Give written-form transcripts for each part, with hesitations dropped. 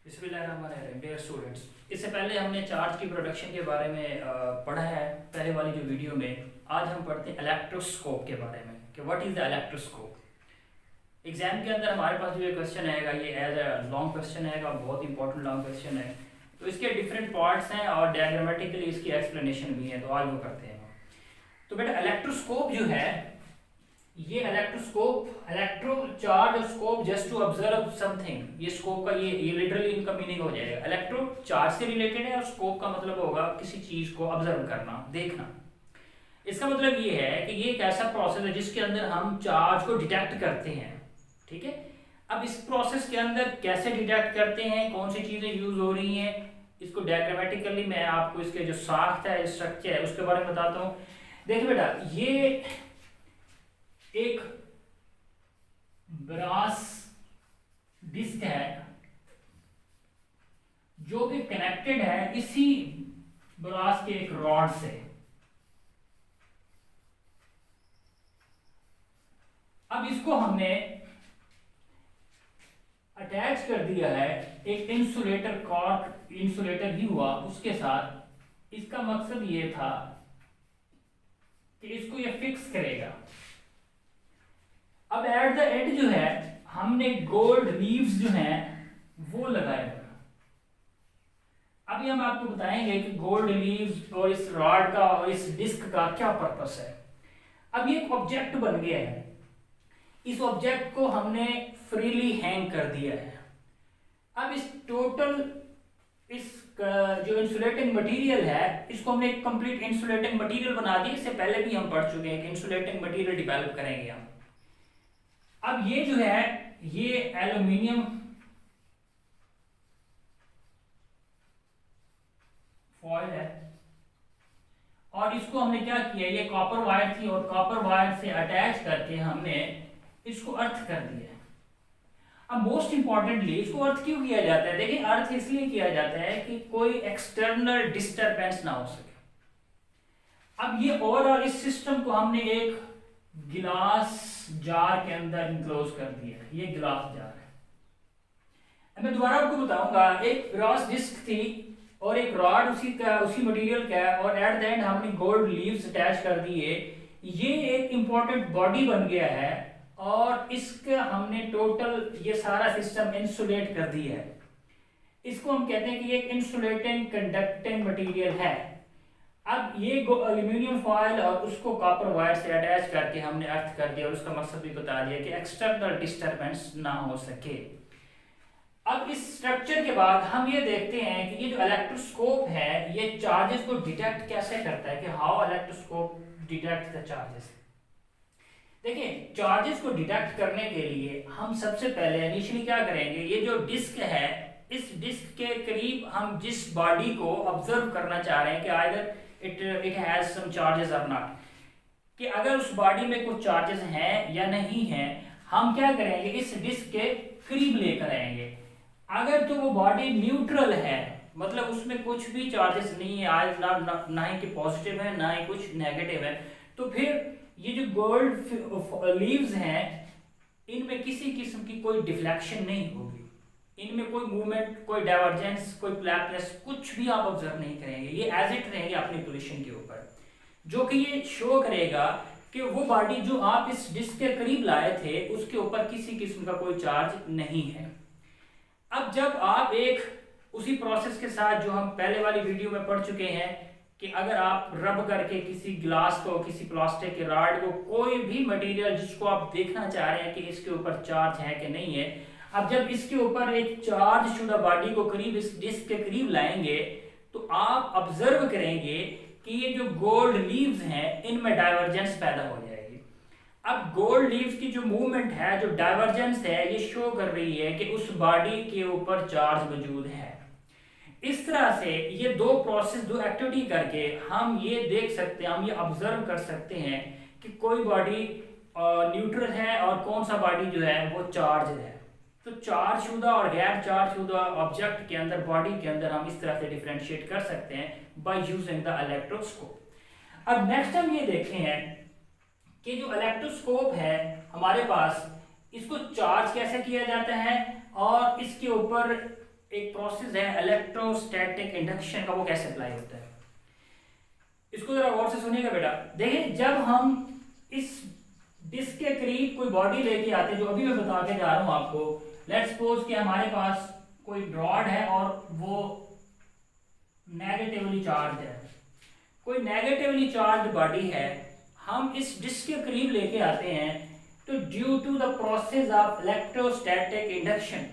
बिस्मिल्लाहिर्रहमानिर्रहीम। Dear students, इससे पहले हमने चार्ज की प्रोडक्शन के बारे में पढ़ा है पहले वाली जो वीडियो में। आज हम पढ़ते हैं इलेक्ट्रोस्कोप के बारे में कि what is the electroscope. Exam के अंदर हमारे पास जो ये क्वेश्चन आएगा ये एज अ लॉन्ग क्वेश्चन आएगा, बहुत इंपॉर्टेंट लॉन्ग क्वेश्चन है। तो इसके डिफरेंट पार्ट्स हैं और डायग्रामेटिकली इसकी एक्सप्लेनेशन भी है, तो आज वो करते हैं। तो बेटा इलेक्ट्रोस्कोप जो है, ये इलेक्ट्रोस्कोप इलेक्ट्रो चार्ज और scope just to observe something, ये स्कोप का ये लिटरली इनका मीनिंग हो जाएगा। इलेक्ट्रो चार्ज से रिलेटेड है और स्कोप का मतलब होगा किसी चीज को ऑब्जर्व करना, देखना। इसका मतलब ये है कि ये एक ऐसा प्रोसेस है जिसके अंदर हम चार्ज को डिटेक्ट करते हैं। ठीक है, अब इस प्रोसेस के अंदर कैसे डिटेक्ट करते हैं, कौन सी चीजें यूज हो रही हैं, इसको डायग्रामेटिकली मैं आपको इसके जो साख्त है, स्ट्रक्चर है, उसके बारे में बताता हूँ। देखिए बेटा, ये एक ब्रास डिस्क है जो कि कनेक्टेड है इसी ब्रास के एक रॉड से। अब इसको हमने अटैच कर दिया है एक इंसुलेटर कॉर्क, इंसुलेटर ही हुआ उसके साथ। इसका मकसद ये था कि इसको ये फिक्स करेगा। अब एट द एंड जो है हमने गोल्ड लीव्स जो हैं वो लगाए हुए। अभी हम आपको बताएंगे कि गोल्ड लीव्स और इस रॉड का और इस डिस्क का क्या पर्पस है। अब ये एक ऑब्जेक्ट बन गया है, इस ऑब्जेक्ट को हमने फ्रीली हैंग कर दिया है। अब इस टोटल इस जो इंसुलेटिंग मटेरियल है इसको हमने एक कंप्लीट इंसुलेटिंग मटेरियल बना दिया। इससे पहले भी हम पढ़ चुके हैं कि इंसुलेटिंग मटेरियल डेवलप करेंगे हम। अब ये जो है ये एल्यूमिनियम फॉयल है और इसको हमने क्या किया, ये कॉपर वायर थी और कॉपर वायर से अटैच करके हमने इसको अर्थ कर दिया है। अब मोस्ट इंपॉर्टेंटली इसको अर्थ क्यों किया जाता है? देखिए, अर्थ इसलिए किया जाता है कि कोई एक्सटर्नल डिस्टरबेंस ना हो सके। अब ये ओवरऑल इस सिस्टम को हमने एक गिलास जार के अंदर इनक्लोज कर दिया है। ये गिलास जार है। अब मैं दोबारा आपको बताऊंगा, एक ब्रास डिस्क थी और एक रॉड उसी मटेरियल का है और एट द एंड हमने गोल्ड लीव्स अटैच कर दिए। ये एक इंपॉर्टेंट बॉडी बन गया है और इसका हमने टोटल ये सारा सिस्टम इंसुलेट कर दिया है। इसको हम कहते हैं कि ये एक इंसुलेटिंग कंडक्टिंग मटेरियल है। अब ये एल्यूमिनियम फॉयल और उसको कॉपर वायर से अटैच करके हमने अर्थ कर दिया और उसका मकसद भी बता दिया कि एक्सटर्नल डिस्टरबेंस ना हो सके। अब इस स्ट्रक्चर के बाद हम ये देखते हैं कि ये जो इलेक्ट्रोस्कोप है ये चार्जेस को डिटेक्ट कैसे करता है, कि how electroscope detect the charges. देखिए, चार्जेस को डिटेक्ट करने के लिए हम सबसे पहले इनिशियली क्या करेंगे, ये जो डिस्क है इस डिस्क के करीब हम जिस बॉडी को ऑब्जर्व करना चाह रहे हैं कि either it has some charges or not, कि अगर उस बॉडी में कुछ चार्जेस हैं या नहीं हैं, हम क्या करेंगे इस डिस्क के करीब लेकर आएंगे। अगर तो वो बॉडी न्यूट्रल है, मतलब उसमें कुछ भी चार्जेस नहीं है, आज ना ही कि पॉजिटिव है ना ही कुछ नेगेटिव है, तो फिर ये जो गोल्ड लीव्स हैं इनमें किसी किस्म की कोई डिफ्लेक्शन नहीं होगी, इनमें कोई मूवमेंट, कोई डाइवर्जेंस, कोई फ्लैटनेस, कुछ भी आप ऑब्जर्व नहीं करेंगे। ये एज इट रहेंगे अपनी पोजीशन के ऊपर, जो कि ये शो करेगा कि वो बॉडी जो आप इस डिस्क के करीब लाए थे उसके ऊपर किसी किस्म का कोई चार्ज नहीं है। अब जब आप एक उसी प्रोसेस के साथ जो हम पहले वाली वीडियो में पढ़ चुके हैं कि अगर आप रब करके किसी ग्लास को, किसी प्लास्टिक के रॉड को, कोई भी मटेरियल जिसको आप देखना चाह रहे हैं कि इसके ऊपर चार्ज है कि नहीं है, अब जब इसके ऊपर एक चार्ज शुदा बॉडी को करीब इस डिस्क के करीब लाएंगे तो आप ऑब्जर्व करेंगे कि ये जो गोल्ड लीव्स हैं इनमें डाइवर्जेंस पैदा हो जाएगी। अब गोल्ड लीव्स की जो मूवमेंट है, जो डाइवर्जेंस है, ये शो कर रही है कि उस बॉडी के ऊपर चार्ज मौजूद है। इस तरह से ये दो प्रोसेस, दो एक्टिविटी करके हम ये देख सकते हैं, हम ये ऑब्जर्व कर सकते हैं कि कोई बॉडी न्यूट्रल है और कौन सा बॉडी जो है वो चार्ज है। तो चार्ज शुदा और गैर चार्ज शुदा ऑब्जेक्ट के अंदर, बॉडी के अंदर हम इस तरह से डिफरेंशिएट कर सकते हैं बाय यूजिंग द इलेक्ट्रोस्कोप। अब नेक्स्ट हम ये देखते हैं कि जो इलेक्ट्रोस्कोप है हमारे पास, इसको चार्ज कैसे किया जाता है और इसके ऊपर एक प्रोसेस है इलेक्ट्रोस्टैटिक इंडक्शन का, वो कैसे अप्लाई होता है इसको जरा गौर से सुनिएगा बेटा। देखिए जब हम इस डिस्क के करीब कोई बॉडी लेके आते हैं, जो अभी मैं बता के जा रहा हूं आपको, लेट्स सपोज कि हमारे पास कोई रॉड है और वो नेगेटिवली चार्ज है, कोई नेगेटिवली चार्ज बॉडी है, हम इस डिस्क के करीब लेके आते हैं, तो due to the process of electrostatic induction,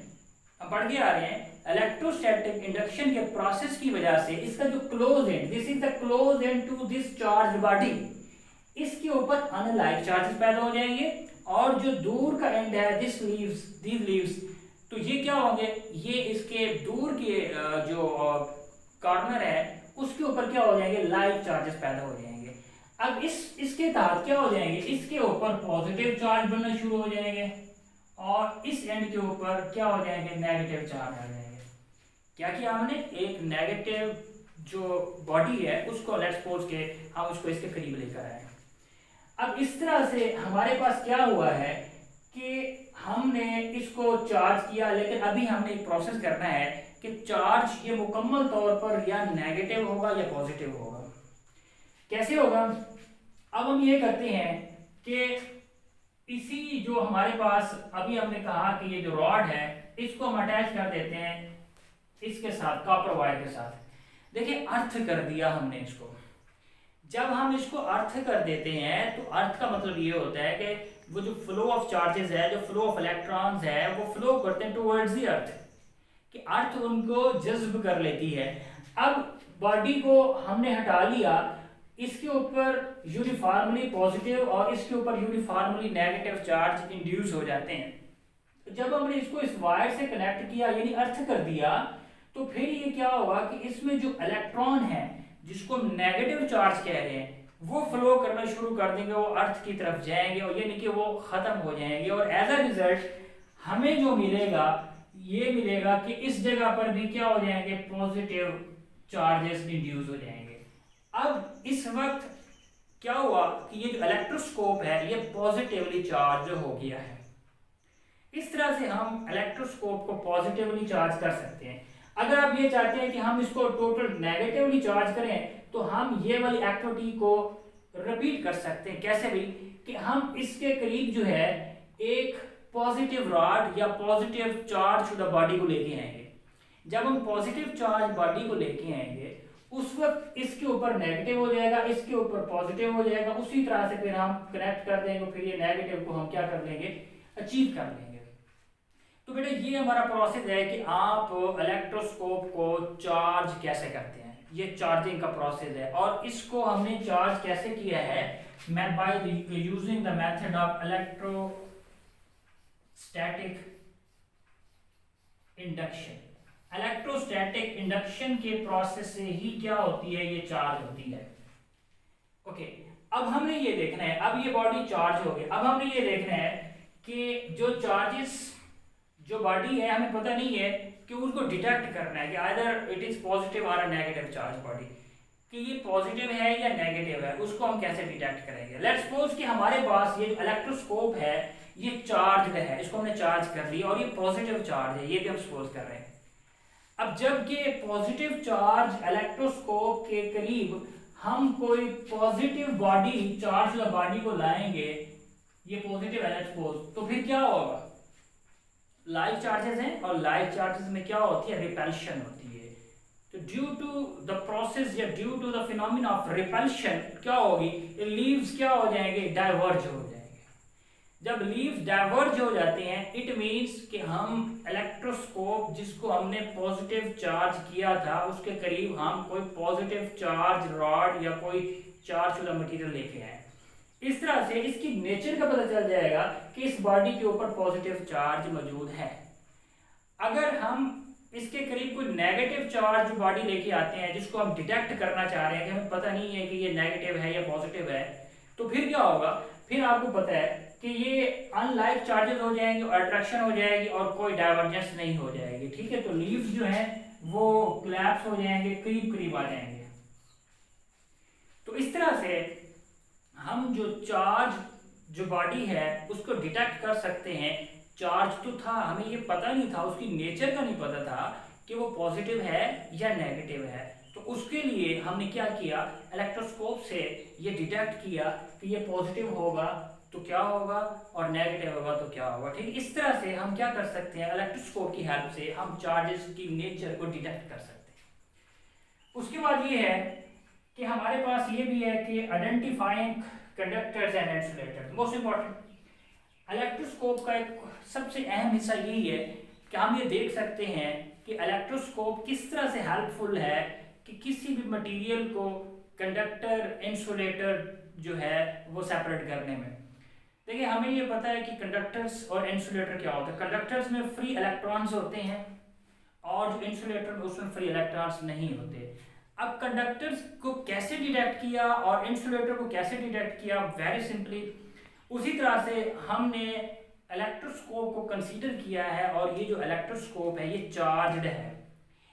हम पढ़ के आ रहे हैं, इलेक्ट्रोस्टैटिक इंडक्शन के प्रोसेस की वजह से इसका जो close end, this is the close end to this charge body, इसके ऊपर अनलाइक चार्जेस पैदा हो जाएंगे, और जो दूर का एंड है दिस लीव्स, तो ये क्या होंगे, ये इसके दूर के जो कॉर्नर है उसके ऊपर क्या हो जाएंगे, लाइक चार्जेस पैदा हो जाएंगे। अब इसके तहत क्या हो जाएंगे, इसके ऊपर पॉजिटिव चार्ज बनना शुरू हो जाएंगे और इस एंड के ऊपर क्या हो जाएंगे, नेगेटिव चार्ज आ जाएंगे। क्या किया हमने, एक नेगेटिव जो बॉडी है उसको लेट्स सपोज के हम उसको इसके करीब लेकर आए। अब इस तरह से हमारे पास क्या हुआ है कि हमने इसको चार्ज किया, लेकिन अभी हमने एक प्रोसेस करना है कि चार्ज ये मुकम्मल तौर पर या नेगेटिव होगा या पॉजिटिव होगा। कैसे होगा, अब हम ये करते हैं कि इसी जो हमारे पास अभी हमने कहा कि ये जो रॉड है इसको हम अटैच कर देते हैं इसके साथ, कॉपर वायर के साथ। देखिए अर्थ कर दिया हमने इसको। जब हम इसको अर्थ कर देते हैं तो अर्थ का मतलब ये होता है कि वो जो फ्लो ऑफ चार्जेस है, जो फ्लो ऑफ इलेक्ट्रॉन्स है, वो फ्लो करते हैं टुवर्ड्स द अर्थ, कि अर्थ उनको जज्ब कर लेती है। अब बॉडी को हमने हटा लिया, इसके ऊपर यूनिफॉर्मली पॉजिटिव और इसके ऊपर यूनिफॉर्मली नेगेटिव चार्ज इंड्यूस हो जाते हैं। जब हमने इसको इस वायर से कनेक्ट किया यानी अर्थ कर दिया, तो फिर ये क्या होगा कि इसमें जो इलेक्ट्रॉन है जिसको नेगेटिव चार्ज कह रहे हैं वो फ्लो करना शुरू कर देंगे, वो अर्थ की तरफ जाएंगे और यानी कि वो खत्म हो जाएंगे, और एज अ रिजल्ट हमें जो मिलेगा ये मिलेगा कि इस जगह पर भी क्या हो जाएंगे, पॉजिटिव चार्जेस इंड्यूस हो जाएंगे। अब इस वक्त क्या हुआ कि ये जो इलेक्ट्रोस्कोप है ये पॉजिटिवली चार्ज हो गया है। इस तरह से हम इलेक्ट्रोस्कोप को पॉजिटिवली चार्ज कर सकते हैं। अगर आप ये चाहते हैं कि हम इसको टोटल नेगेटिवली चार्ज करें तो हम ये वाली एक्टिविटी को रिपीट कर सकते हैं। कैसे भी, कि हम इसके करीब जो है एक पॉजिटिव रॉड या पॉजिटिव चार्ज शुदा बॉडी को लेके आएंगे। जब हम पॉजिटिव चार्ज बॉडी को लेके आएंगे उस वक्त इसके ऊपर नेगेटिव हो जाएगा, इसके ऊपर पॉजिटिव हो जाएगा, उसी तरह से फिर हम कनेक्ट कर देंगे, फिर ये नेगेटिव को हम क्या कर लेंगे, अचीव कर लेंगे। तो बेटा ये हमारा प्रोसेस है कि आप इलेक्ट्रोस्कोप को चार्ज कैसे करते हैं, ये चार्जिंग का प्रोसेस है। और इसको हमने चार्ज कैसे किया है, by using the method of electrostatic induction. Electrostatic induction के प्रोसेस से ही क्या होती है, ये चार्ज होती है। ओके, अब हमने ये देखना है, अब ये बॉडी चार्ज हो गई, अब हमने ये देखना है कि जो चार्जेस जो बॉडी है हमें पता नहीं है कि उसको डिटेक्ट करना है कि आइदर इट इज पॉजिटिव और नेगेटिव चार्ज बॉडी, कि ये पॉजिटिव है या नेगेटिव है, उसको हम कैसे डिटेक्ट करेंगे। लेट्स सपोज कि हमारे पास ये इलेक्ट्रोस्कोप है ये चार्ज है, इसको हमने चार्ज कर लिया और ये पॉजिटिव चार्ज है, ये भी हम सपोज कर रहे हैं। अब जब ये पॉजिटिव चार्ज इलेक्ट्रोस्कोप के करीब हम कोई पॉजिटिव बॉडी चार्ज बॉडी को लाएंगे, ये पॉजिटिव है सपोज, तो फिर क्या होगा, लाइक चार्जेस हैं और लाइक चार्जेस में क्या होती है, रिपल्शन होती है। तो ड्यू टू द प्रोसेस या due to the phenomena of repulsion क्या होगी, लीव्स क्या हो जाएंगे, डाइवर्ज हो जाएंगे। जब लीव्स डाइवर्ज हो जाते हैं इट मींस कि हम इलेक्ट्रोस्कोप जिसको हमने पॉजिटिव चार्ज किया था उसके करीब हम कोई पॉजिटिव चार्ज रॉड या कोई चार्ज शुदा मटेरियल लेके आए। इस तरह से इसकी नेचर का पता चल जाएगा कि इस बॉडी के ऊपर पॉजिटिव चार्ज मौजूद है। अगर हम इसके करीब कोई नेगेटिव चार्ज बॉडी लेके आते हैं जिसको हम डिटेक्ट करना चाह रहे हैं कि हमें पता नहीं है कि ये नेगेटिव है या पॉजिटिव है, तो फिर क्या होगा, फिर आपको पता है कि ये अनलाइक चार्जेस हो जाएंगे, अट्रैक्शन हो जाएगी और कोई डाइवर्जेंस नहीं हो जाएगी। ठीक है, तो लीव्स जो है वो कोलैप्स हो जाएंगे, करीब करीब आ जाएंगे। तो इस तरह से हम जो चार्ज जो बॉडी है उसको डिटेक्ट कर सकते हैं। चार्ज तो था, हमें ये पता नहीं था, उसकी नेचर का नहीं पता था कि कि वो पॉजिटिव है या नेगेटिव है। तो उसके लिए हमने क्या किया, इलेक्ट्रोस्कोप से ये डिटेक्ट किया कि ये पॉजिटिव होगा तो क्या होगा और नेगेटिव होगा तो क्या होगा। ठीक, इस तरह से हम क्या कर सकते हैं, इलेक्ट्रोस्कोप की हेल्प से हम चार्जेस की नेचर को डिटेक्ट कर सकते हैं। उसके बाद ये है कि हमारे पास ये भी है कि identifying conductors and insulators. Most important electroscope का एक सबसे अहम हिस्सा यही है कि हम ये देख सकते हैं कि इलेक्ट्रोस्कोप किस तरह से हेल्पफुल है कि किसी भी मटेरियल को कंडक्टर इंसुलेटर जो है वो सेपरेट करने में। देखिए हमें ये पता है कि कंडक्टर्स और इंसुलेटर क्या होता है। कंडक्टर्स में फ्री इलेक्ट्रॉन्स होते हैं और जो इंसुलेटर में उसमें फ्री इलेक्ट्रॉन्स नहीं होते। अब कंडक्टर्स को कैसे डिटेक्ट किया और इंसुलेटर को कैसे डिटेक्ट किया, वेरी सिंपली उसी तरह से हमने इलेक्ट्रोस्कोप को कंसीडर किया है और ये जो इलेक्ट्रोस्कोप है ये चार्ज्ड है,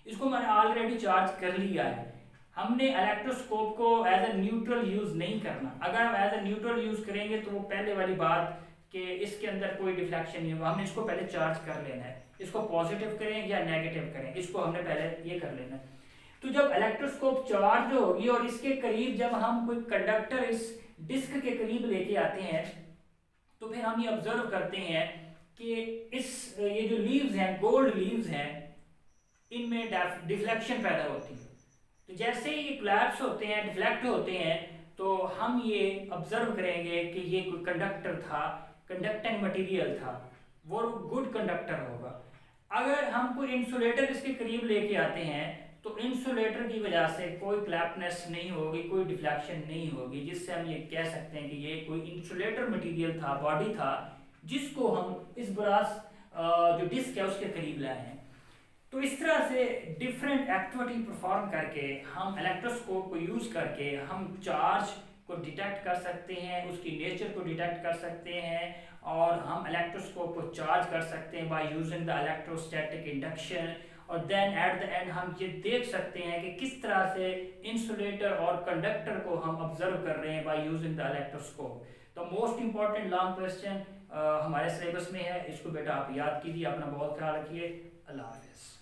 इसको मैंने ऑलरेडी चार्ज कर लिया है। हमने इलेक्ट्रोस्कोप को एज ए न्यूट्रल यूज नहीं करना। अगर हम एज ए न्यूट्रल यूज करेंगे तो वो पहले वाली बात कि इसके अंदर कोई डिफ्लेक्शन नहीं होगा, हमने इसको पहले चार्ज कर लेना है। इसको पॉजिटिव करें या नेगेटिव करें, इसको हमने पहले ये कर लेना है। तो जब इलेक्ट्रोस्कोप चार्ज होगी और इसके करीब जब हम कोई कंडक्टर इस डिस्क के करीब लेके आते हैं तो फिर हम ये ऑब्जर्व करते हैं कि ये जो लीव्स हैं, गोल्ड लीव्स हैं, इनमें डिफ्लेक्शन पैदा होती है। तो जैसे ही ये कोलैप्स होते हैं, डिफ्लेक्ट होते हैं, तो हम ये ऑब्जर्व करेंगे कि ये कोई कंडक्टर था, कंडक्टिंग मटेरियल था, वो गुड कंडक्टर होगा। अगर हम कोई इंसुलेटर इसके करीब लेके आते हैं तो इंसुलेटर की वजह से कोई क्लैपनेस नहीं होगी, कोई डिफ्लेक्शन नहीं होगी, जिससे हम ये कह सकते हैं कि ये कोई इंसुलेटर मटेरियल था, बॉडी था, जिसको हम इस ब्रास जो डिस्क है उसके करीब लाए हैं। तो इस तरह से डिफरेंट एक्टिविटी परफॉर्म करके हम इलेक्ट्रोस्कोप को यूज़ करके हम चार्ज को डिटेक्ट कर सकते हैं, उसकी नेचर को डिटेक्ट कर सकते हैं और हम इलेक्ट्रोस्कोप को चार्ज कर सकते हैं by using the electrostatic induction. और देन एट द एंड हम ये देख सकते हैं कि किस तरह से इंसुलेटर और कंडक्टर को हम ऑब्जर्व कर रहे हैं बाय यूजिंग द इलेक्ट्रोस्कोप। तो मोस्ट इंपॉर्टेंट लॉन्ग क्वेश्चन हमारे सिलेबस में है, इसको बेटा आप याद कीजिए, अपना बहुत ख्याल रखिए। अल्लाह हाफिज़।